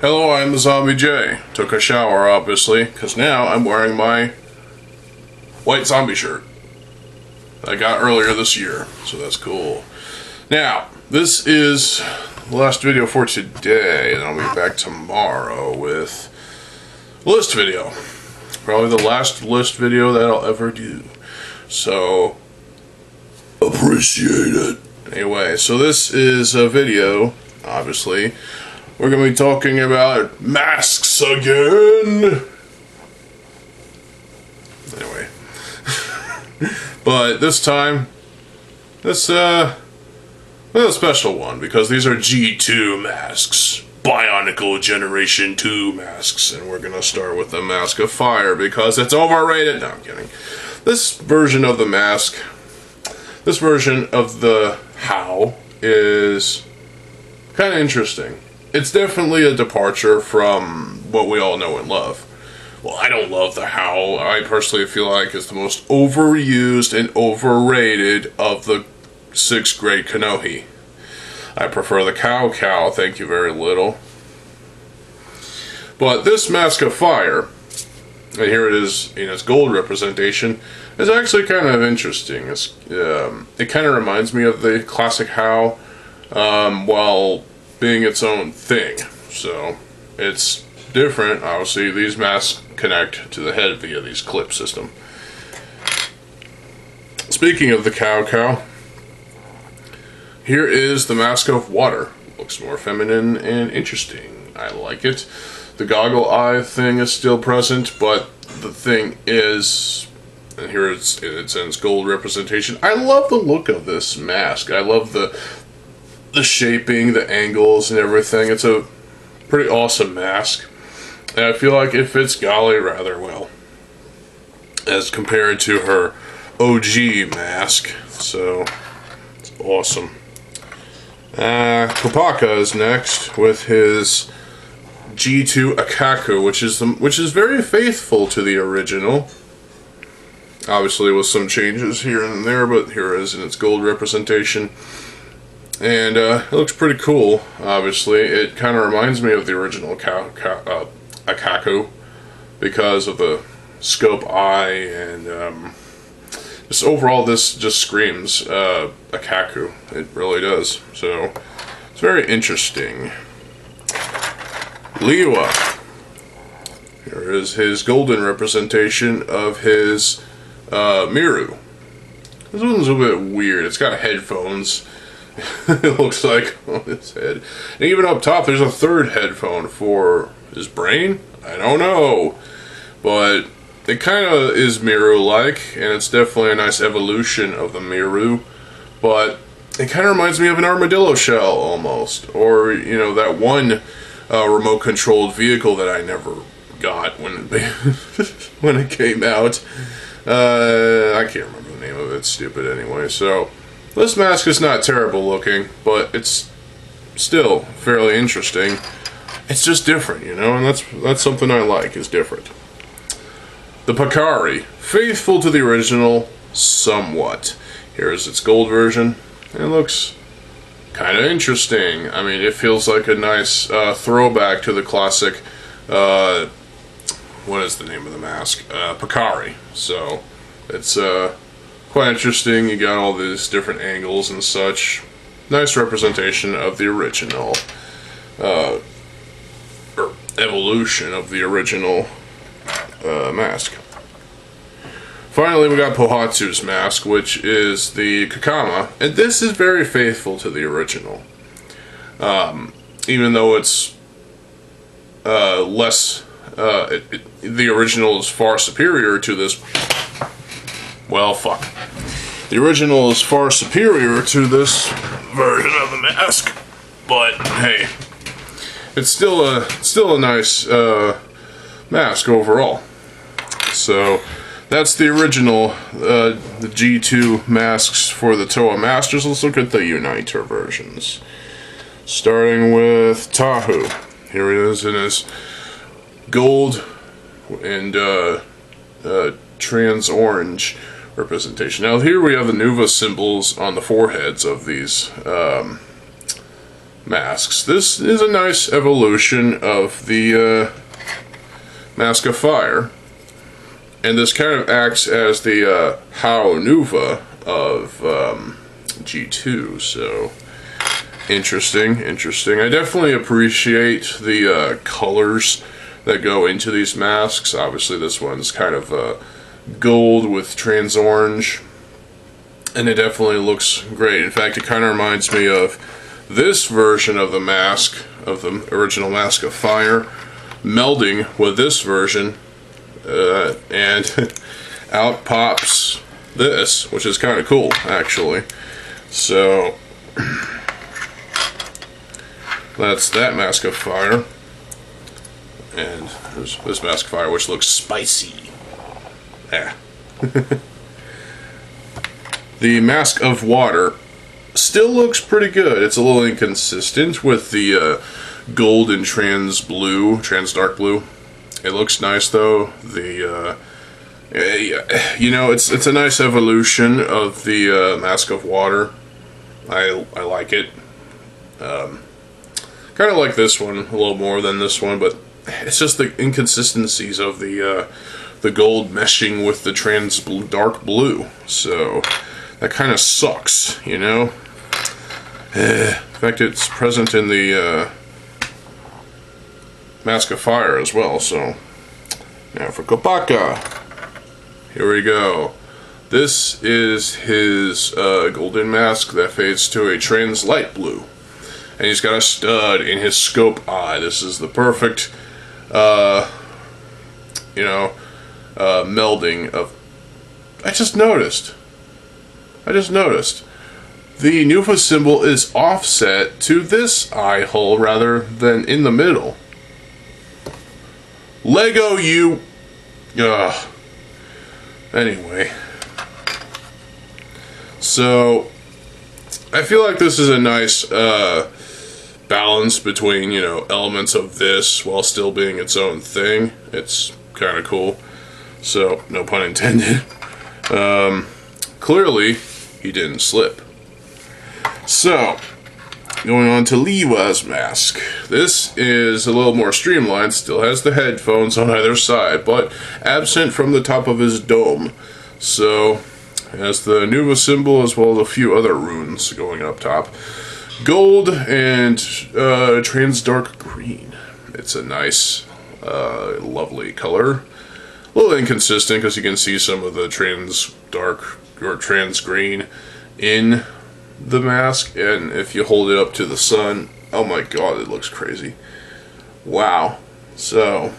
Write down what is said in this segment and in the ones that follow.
Hello, I'm TheZOMBIEJ. Took a shower, obviously, because now I'm wearing my white zombie shirt that I got earlier this year, so that's cool. Now, this is the last video for today, and I'll be back tomorrow with a list video. Probably the last list video that I'll ever do. So, appreciate it. Anyway, so this is a video, obviously. We're going to be talking about masks again. Anyway. But this time, it's a special one, because these are G2 masks. Bionicle Generation 2 masks. And we're going to start with the Mask of Fire, because it's overrated. No, I'm kidding. This version of the mask, this version of the HOW is kind of interesting. It's definitely a departure from what we all know and love. Well, I don't love the HOW. I personally feel like it's the most overused and overrated of the 6th grade Kanohi. I prefer the Cow, thank you very little. But this Mask of Fire, and here it is in its gold representation, is actually kind of interesting. It kind of reminds me of the classic HOW, while being its own thing. So it's different. Obviously these masks connect to the head via these clip system. Speaking of the cow, here is the Mask of Water. Looks more feminine and interesting. I like it. The goggle eye thing is still present, but the thing is, and here it's in its gold representation. I love the look of this mask. I love the shaping, the angles, and everything. It's a pretty awesome mask, and I feel like it fits Golly rather well as compared to her OG mask. So it's awesome. Kopaka is next with his G2 Akaku, which is very faithful to the original. Obviously with some changes here and there, but here it is in its gold representation. And it looks pretty cool, obviously. It kind of reminds me of the original Akaku because of the scope eye, and just overall this just screams Akaku. It really does. So it's very interesting. Liwa. Here is his golden representation of his Miru. This one's a bit weird. It's got headphones. It looks like on his head. And even up top there's a third headphone for his brain? I don't know. But it kind of is Miru-like, and it's definitely a nice evolution of the Miru. But it kind of reminds me of an armadillo shell almost. Or, you know, that one remote-controlled vehicle that I never got when it, when it came out. I can't remember the name of it. It's stupid anyway. So this mask is not terrible looking, but it's still fairly interesting. It's just different, you know, and that's something I like, is different. The Pakari, faithful to the original, somewhat. Here is its gold version. It looks kind of interesting. I mean, it feels like a nice throwback to the classic, what is the name of the mask? Pakari. So, it's quite interesting. You got all these different angles and such. Nice representation of the original, or evolution of the original mask. Finally, we got Pohatsu's mask, which is the Kakama, and this is very faithful to the original. Even though it's less, the original is far superior to this. Well, fuck. The original is far superior to this version of the mask, but hey, it's still a nice mask overall. So that's the original, the G2 masks for the Toa Masters. Let's look at the Uniter versions. Starting with Tahu. Here he is in his gold and trans orange representation. Now here we have the Nuva symbols on the foreheads of these masks. This is a nice evolution of the Mask of Fire. And this kind of acts as the Hao Nuva of G2, so interesting. I definitely appreciate the colors that go into these masks. Obviously this one's kind of gold with trans orange, and it definitely looks great. In fact, it kind of reminds me of this version of the mask, of the original Mask of Fire, melding with this version, and out pops this, which is kind of cool, actually. So that's that Mask of Fire. And there's this Mask of Fire, which looks spicy. Yeah. The Mask of Water still looks pretty good. It's a little inconsistent with the gold and trans dark blue. It looks nice though. The you know, it's a nice evolution of the Mask of Water. I like it. Kind of like this one a little more than this one, but it's just the inconsistencies of the gold meshing with the trans dark blue. So that kind of sucks, you know. In fact, it's present in the Mask of Fire as well. So now for Kopaka, here we go. This is his golden mask that fades to a trans light blue, and he's got a stud in his scope eye. This is the perfect, you know, melding of. I just noticed. The Nuva symbol is offset to this eye hole rather than in the middle. Lego, you. Ugh. Anyway. So, I feel like this is a nice balance between, you know, elements of this while still being its own thing. It's kind of cool. So, no pun intended. Clearly, he didn't slip. So, going on to Liwa's mask. This is a little more streamlined, still has the headphones on either side, but absent from the top of his dome. So, has the Nuva symbol as well as a few other runes going up top. Gold and trans dark green. It's a nice, lovely color. A little inconsistent because you can see some of the trans dark or trans green in the mask, and if you hold it up to the sun, oh my god, it looks crazy. Wow. So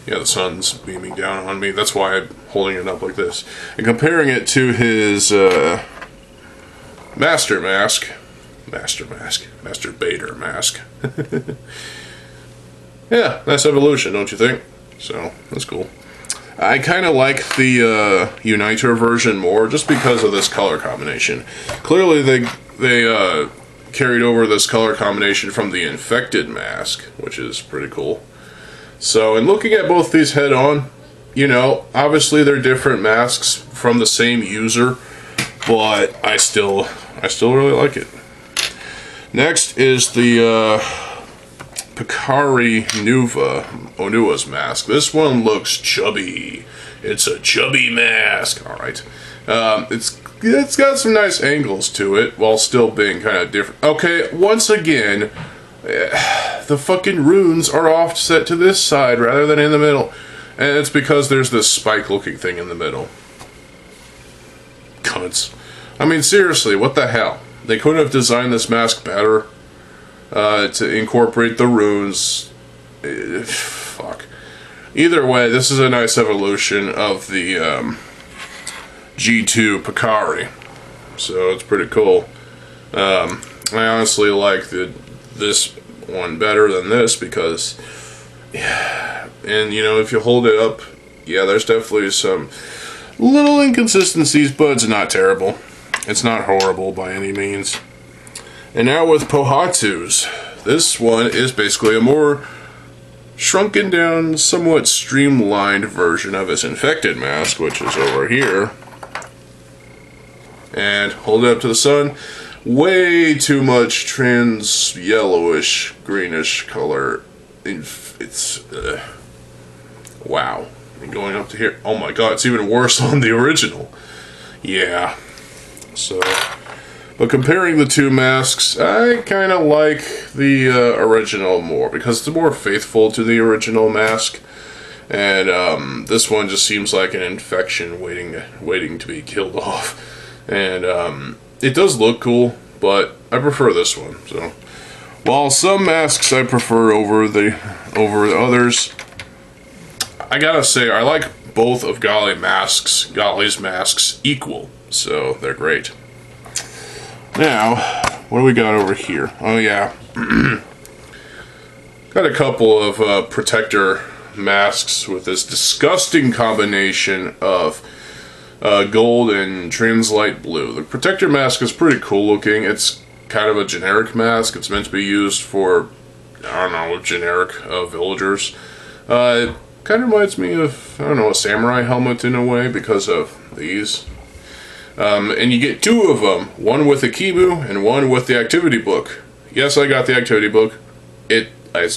yeah, the sun's beaming down on me. That's why I'm holding it up like this. And comparing it to his Master Bader mask. Yeah, nice evolution, don't you think? So, that's cool. I kind of like the Uniter version more, just because of this color combination. Clearly, they carried over this color combination from the Infected mask, which is pretty cool. So, in looking at both these head-on, you know, obviously they're different masks from the same user, but I still really like it. Next is the Picari Onua's mask. This one looks chubby. It's a chubby mask. Alright. It's got some nice angles to it, while still being kind of different. Okay, once again, the fucking runes are offset to this side rather than in the middle. And it's because there's this spike-looking thing in the middle. Cunts. I mean, seriously, what the hell? They couldn't have designed this mask better to incorporate the runes. Fuck. Either way, this is a nice evolution of the G2 Picari. So it's pretty cool. I honestly like this one better than this because, yeah, and you know, if you hold it up, yeah, there's definitely some little inconsistencies, but it's not terrible. It's not horrible by any means. And now with Pohatu's. This one is basically a more shrunken down, somewhat streamlined version of his Infected mask, which is over here. And hold it up to the sun. way too much trans yellowish, greenish color. It's wow. And going up to here, oh my god, it's even worse on the original. Yeah. So, but comparing the two masks, I kind of like the original more because it's more faithful to the original mask. And this one just seems like an infection waiting to be killed off. And it does look cool, but I prefer this one. So, while some masks I prefer over the others, I gotta say I like both of Golly's masks equal. So they're great. Now, what do we got over here? Oh yeah, got a couple of protector masks with this disgusting combination of gold and translight blue. The protector mask is pretty cool looking. It's kind of a generic mask. It's meant to be used for, I don't know, generic villagers. It kind of reminds me of, I don't know, a samurai helmet in a way because of these. And you get two of them, one with a kibu and one with the activity book. Yes, I got the activity book. I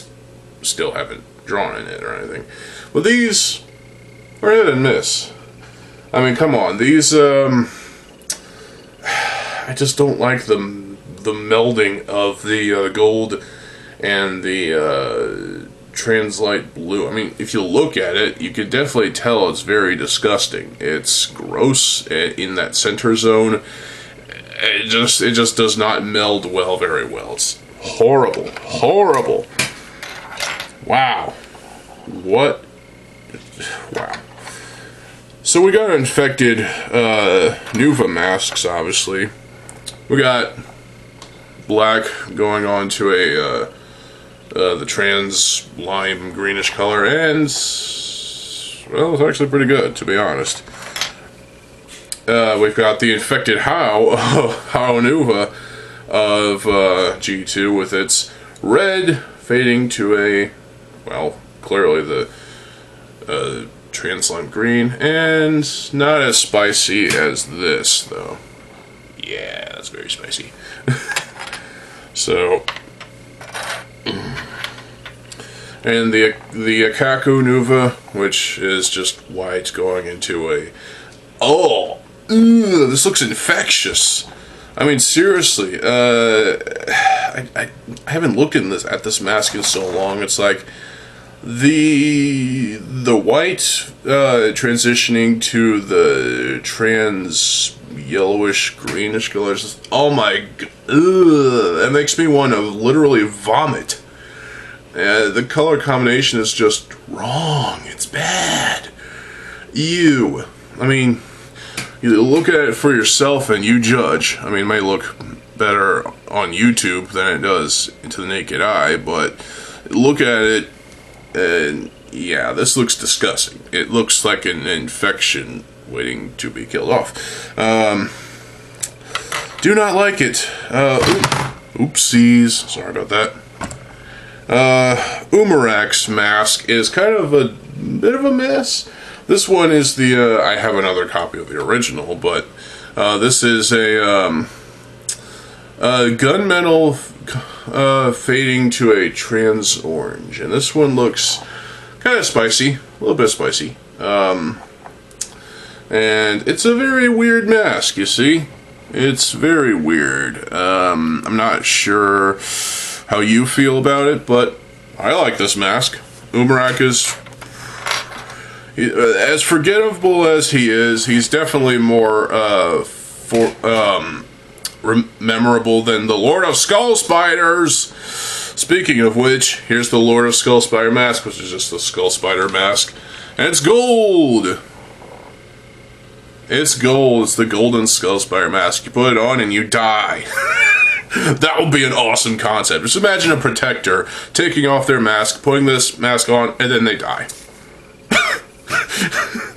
still haven't drawn in it or anything. But these are hit and miss. I mean, come on, these, I just don't like the melding of the gold and the translight blue. I mean, if you look at it, you can definitely tell it's very disgusting. It's gross in that center zone. It just does not meld very well. It's horrible, horrible. Wow. What? Wow. So we got infected Nuva masks, obviously. We got black going on to the trans lime greenish color, and well, it's actually pretty good, to be honest. We've got the infected How Nuva of G2 with its red fading to a, well, clearly the trans lime green, and not as spicy as this, though. Yeah, that's very spicy. So, and the Akaku Nuva, which is just white going into a, this looks infectious. I mean, seriously, I haven't looked at this mask in so long. It's like the white transitioning to the trans yellowish greenish colors. Oh my god, that makes me want to literally vomit. The color combination is just wrong. It's bad. Ew. I mean, you look at it for yourself and you judge. I mean, it may look better on YouTube than it does to the naked eye, but look at it and yeah, this looks disgusting. It looks like an infection waiting to be killed off. Do not like it. Oopsies. Sorry about that. Umarak's mask is kind of a bit of a mess. This one is the, I have another copy of the original, but this is a gunmetal fading to a trans orange. And this one looks kind of spicy, a little bit spicy. And it's a very weird mask, you see? It's very weird. I'm not sure how you feel about it, but I like this mask. Umarak is, as forgettable as he is, he's definitely more memorable than the Lord of Skull Spiders. Speaking of which, here's the Lord of Skull Spider mask, which is just the Skull Spider mask, and it's gold. It's gold. It's the golden Skull Spider mask. You put it on and you die. That would be an awesome concept. Just imagine a protector taking off their mask, putting this mask on, and then they die.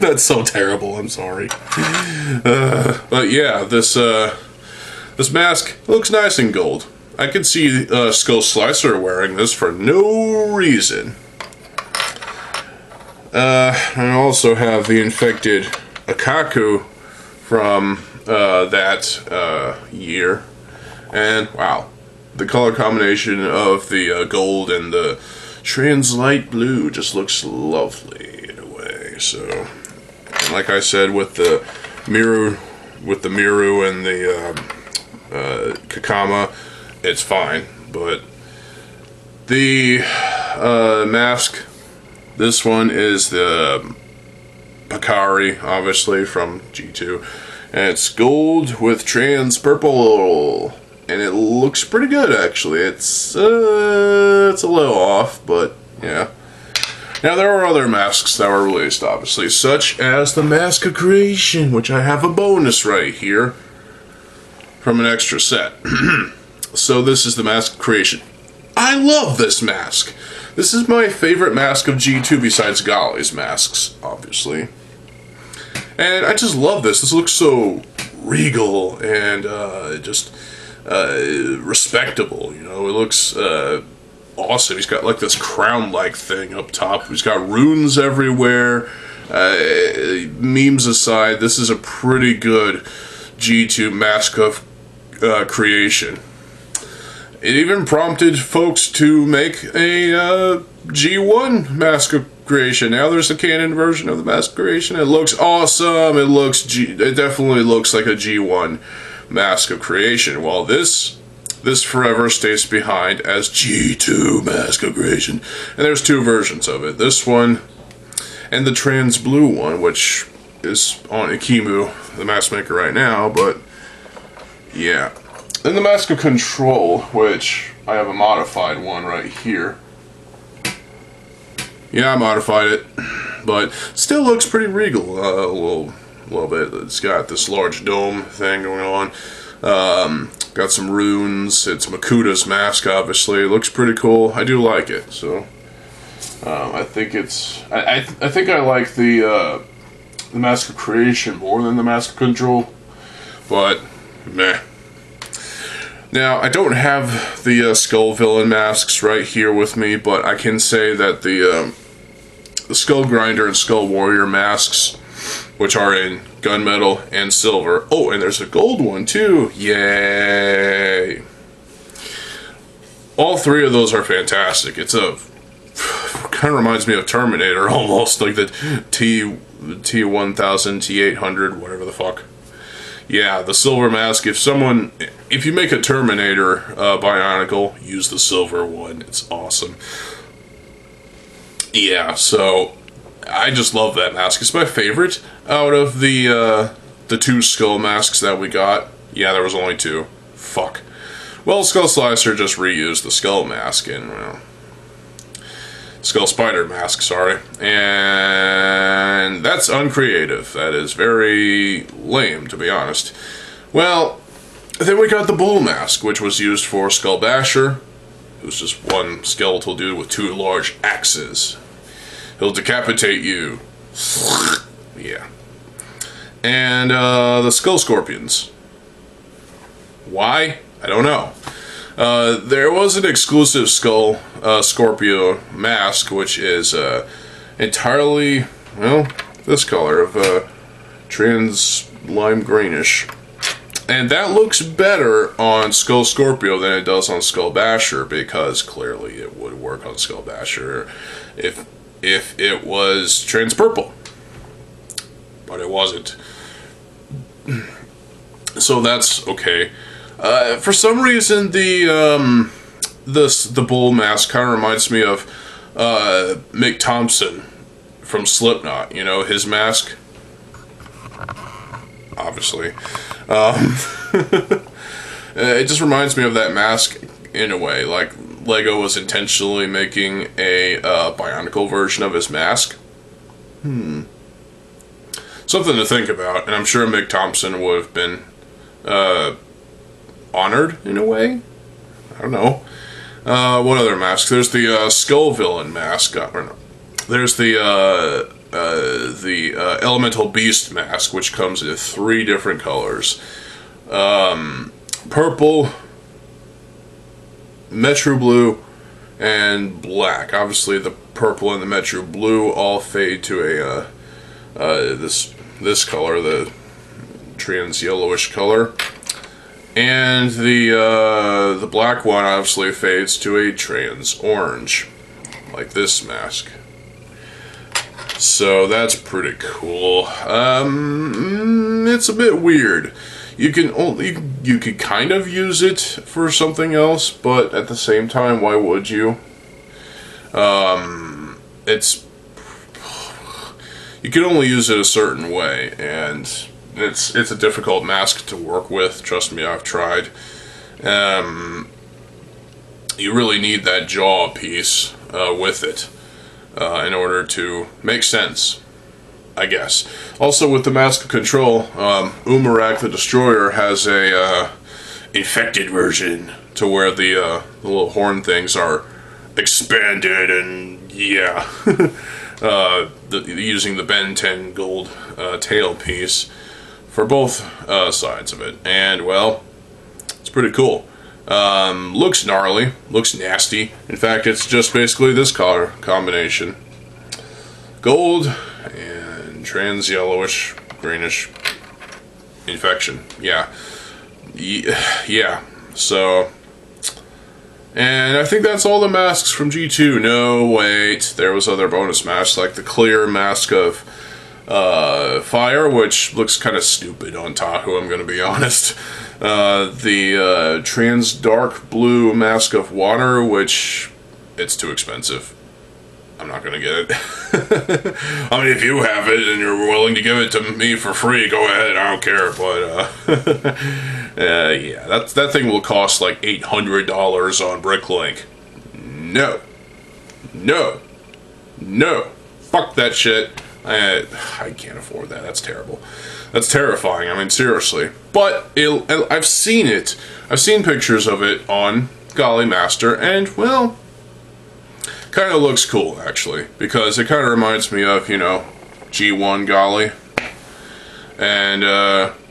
That's so terrible. I'm sorry. But yeah, this mask looks nice in gold. I could see Skull Slicer wearing this for no reason. I also have the infected Akaku from that year. And wow, the color combination of the gold and the trans light blue just looks lovely in a way. So, and like I said, with the Miru and the Kakama, it's fine. But the mask, this one is the Pakari, obviously from G2, and it's gold with trans purple, and it looks pretty good actually. It's a little off, but yeah. Now there are other masks that were released, obviously, such as the Mask of Creation, which I have a bonus right here from an extra set. So this is the Mask of Creation. I love this mask. This is my favorite mask of G2 besides Golly's masks, obviously. And I just love this. This looks so regal and just respectable, you know. It looks awesome. He's got like this crown-like thing up top. He's got runes everywhere. Memes aside, this is a pretty good G2 Mask of Creation. It even prompted folks to make a G1 Mask of Creation. Now there's a canon version of the Mask of Creation. It looks awesome. It definitely looks like a G1 Mask of Creation. While this forever stays behind as G2 Mask of Creation. And there's two versions of it. This one and the trans blue one, which is on Ikimu, the mask maker right now, but yeah. Then the Mask of Control, which I have a modified one right here. Yeah, I modified it, but still looks pretty regal a little bit. It's got this large dome thing going on. Got some runes. It's Makuda's mask, obviously. It looks pretty cool. I do like it. So I think it's. I think I like the Mask of Creation more than the Mask of Control, but meh. Now, I don't have the Skull Villain masks right here with me, but I can say that the Skull Grinder and Skull Warrior masks, which are in gunmetal and silver. Oh, and there's a gold one too. Yay! All three of those are fantastic. It's kind of reminds me of Terminator almost, like the T1000, T800, whatever the fuck. Yeah, the silver mask. If you make a Terminator Bionicle, use the silver one. It's awesome. Yeah, so I just love that mask. It's my favorite out of the two skull masks that we got. Yeah, there was only two. Fuck. Well, Skull Slicer just reused the skull mask and, well, Skull Spider mask, sorry. And that's uncreative. That is very lame, to be honest. Well, then we got the Bull mask, which was used for Skull Basher, who's just one skeletal dude with two large axes. He'll decapitate you. Yeah. And the Skull Scorpions. Why? I don't know. There was an exclusive Skull Scorpio mask, which is entirely, well, this color of trans lime greenish. And that looks better on Skull Scorpio than it does on Skull Basher, because clearly it would work on Skull Basher if it was trans purple. But it wasn't. So that's okay. For some reason, the Bull mask kind of reminds me of Mick Thompson from Slipknot. You know, his mask. Obviously. It just reminds me of that mask in a way. Like, Lego was intentionally making a Bionicle version of his mask. Something to think about, and I'm sure Mick Thompson would have been honored in a way. I don't know. What other masks? There's the Skull Villain mask. Or no. There's the Elemental Beast mask, which comes in 3 different colors. Purple, Metro Blue, and black. Obviously, the purple and the Metro Blue all fade to a this color, the trans yellowish color. And the black one obviously fades to a trans orange, like this mask. So that's pretty cool. It's a bit weird. You could kind of use it for something else, but at the same time, why would you? You can only use it a certain way, and it's a difficult mask to work with. Trust me, I've tried. You really need that jaw piece with it in order to make sense, I guess. Also, with the Mask of Control, Umarak the Destroyer has a infected version to where the little horn things are expanded, and yeah, using the Ben 10 gold tail piece for both sides of it, and well, it's pretty cool. Looks gnarly, looks nasty. In fact, it's just basically this color combination: gold and trans yellowish, greenish infection. Yeah. So, and I think that's all the masks from G2. No, wait, there was other bonus masks, like the clear mask of fire, which looks kind of stupid on Tahoe, I'm gonna be honest. The trans dark blue mask of water, which it's too expensive. I'm not gonna get it. I mean, if you have it and you're willing to give it to me for free, go ahead. I don't care. But yeah, that thing will cost like $800 on Bricklink. No, fuck that shit. I can't afford that. That's terrible. That's terrifying. I mean, seriously. But I've seen it. I've seen pictures of it on Golly Master, and well, kind of looks cool, actually, because it kind of reminds me of, you know, G1 Golly. And,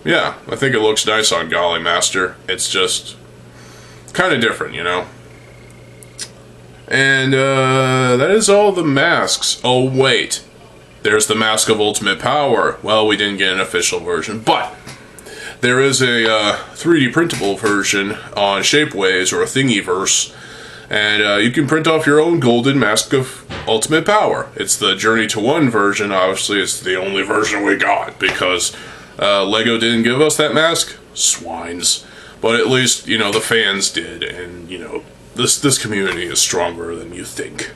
yeah, I think it looks nice on Golly Master. It's just kind of different, you know. And, that is all the masks. Oh, wait. There's the Mask of Ultimate Power. Well, we didn't get an official version, but there is a 3D printable version on Shapeways or Thingiverse. And you can print off your own golden Mask of Ultimate Power. It's the Journey to One version. Obviously, it's the only version we got because Lego didn't give us that mask. Swines. But at least, you know, the fans did. And, you know, this community is stronger than you think.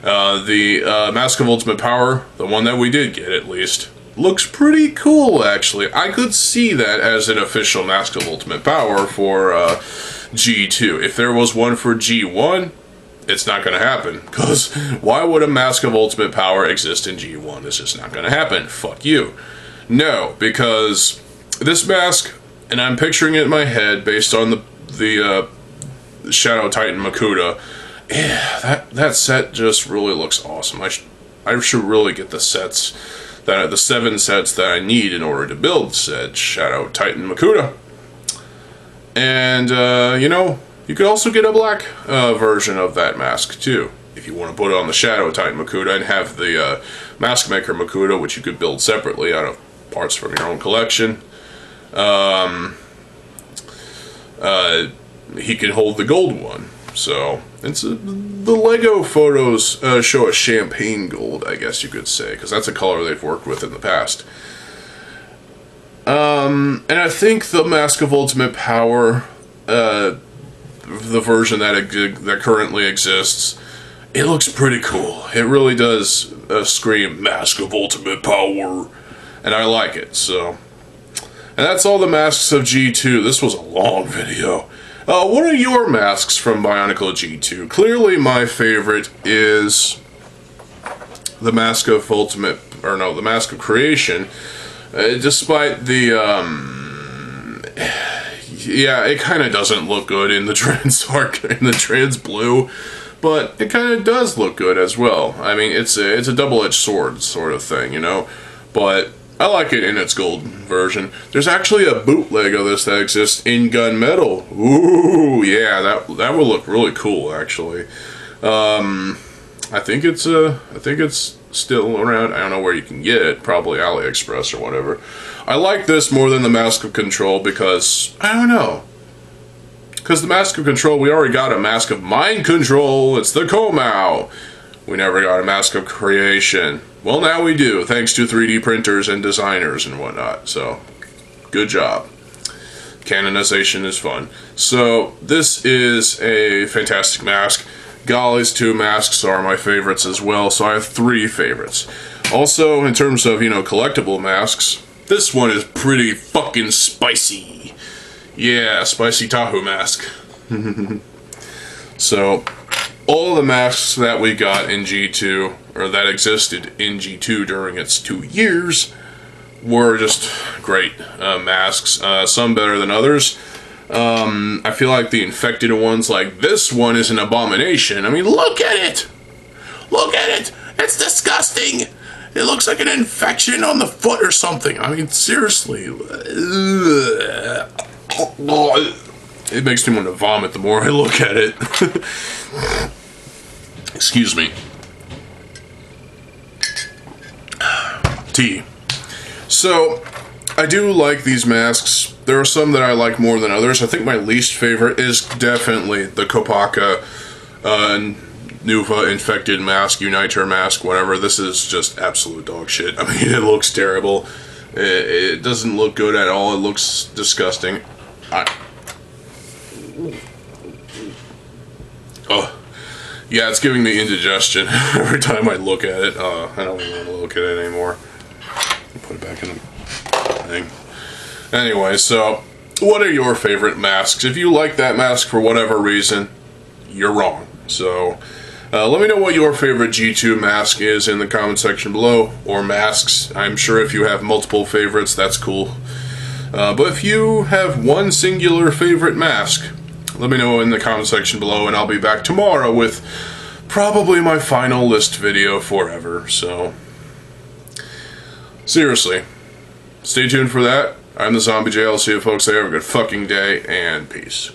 The Mask of Ultimate Power, the one that we did get at least, looks pretty cool, actually. I could see that as an official Mask of Ultimate Power for G2. If there was one for G1, it's not going to happen. Because why would a Mask of Ultimate Power exist in G1? It's just not going to happen. Fuck you. No, because this mask, and I'm picturing it in my head based on the Shadow Titan Makuta. Yeah, that set just really looks awesome. I should really get the 7 sets that I need in order to build said Shadow Titan Makuta. And, you know, you could also get a black version of that mask, too. If you want to put it on the Shadow Titan Makuta and have the Mask Maker Makuta, which you could build separately out of parts from your own collection. He can hold the gold one. So, the Lego photos show a champagne gold, I guess you could say, because that's a color they've worked with in the past. And I think the Mask of Ultimate Power, the version that currently exists, it looks pretty cool. It really does scream Mask of Ultimate Power, and I like it, so. And that's all the masks of G2. This was a long video. What are your masks from Bionicle G2? Clearly my favorite is the Mask of the Mask of Creation. Despite the, yeah, it kind of doesn't look good in the trans blue, but it kind of does look good as well. I mean, it's a double-edged sword sort of thing, you know, but I like it in its gold version. There's actually a bootleg of this that exists in gunmetal. Ooh, yeah, that would look really cool, actually. I think it's still around. I don't know where you can get it. Probably AliExpress or whatever. I like this more than the Mask of Control because I don't know. Because the Mask of Control, we already got a Mask of Mind Control. It's the Komao. We never got a Mask of Creation. Well, now we do, thanks to 3D printers and designers and whatnot. So, good job. Canonization is fun. So, this is a fantastic mask. Golly's 2 masks are my favorites as well, so I have 3 favorites. Also, in terms of, collectible masks, this one is pretty fucking spicy. Yeah, spicy Tahoe mask. So, all the masks that we got in G2, or that existed in G2 during its 2 years, were just great masks. Some better than others. I feel like the infected ones, like this one, is an abomination. I mean, look at it! Look at it! It's disgusting! It looks like an infection on the foot or something. I mean, seriously. It makes me want to vomit the more I look at it. Excuse me. Tea. So, I do like these masks. There are some that I like more than others. I think my least favorite is definitely the Kopaka Nuva infected mask, Uniter mask, whatever. This is just absolute dog shit. I mean, it looks terrible. It doesn't look good at all. It looks disgusting. Oh, yeah, it's giving me indigestion every time I look at it. I don't even want to look at it anymore. Put it back in the thing. Anyway, so what are your favorite masks? If you like that mask for whatever reason, you're wrong. So let me know what your favorite G2 mask is in the comment section below, or masks. I'm sure if you have multiple favorites, that's cool. But if you have one singular favorite mask, let me know in the comment section below, and I'll be back tomorrow with probably my final list video forever. So, seriously, stay tuned for that. I'm TheZOMBIEJ. I'll see you folks there. Have a good fucking day, and peace.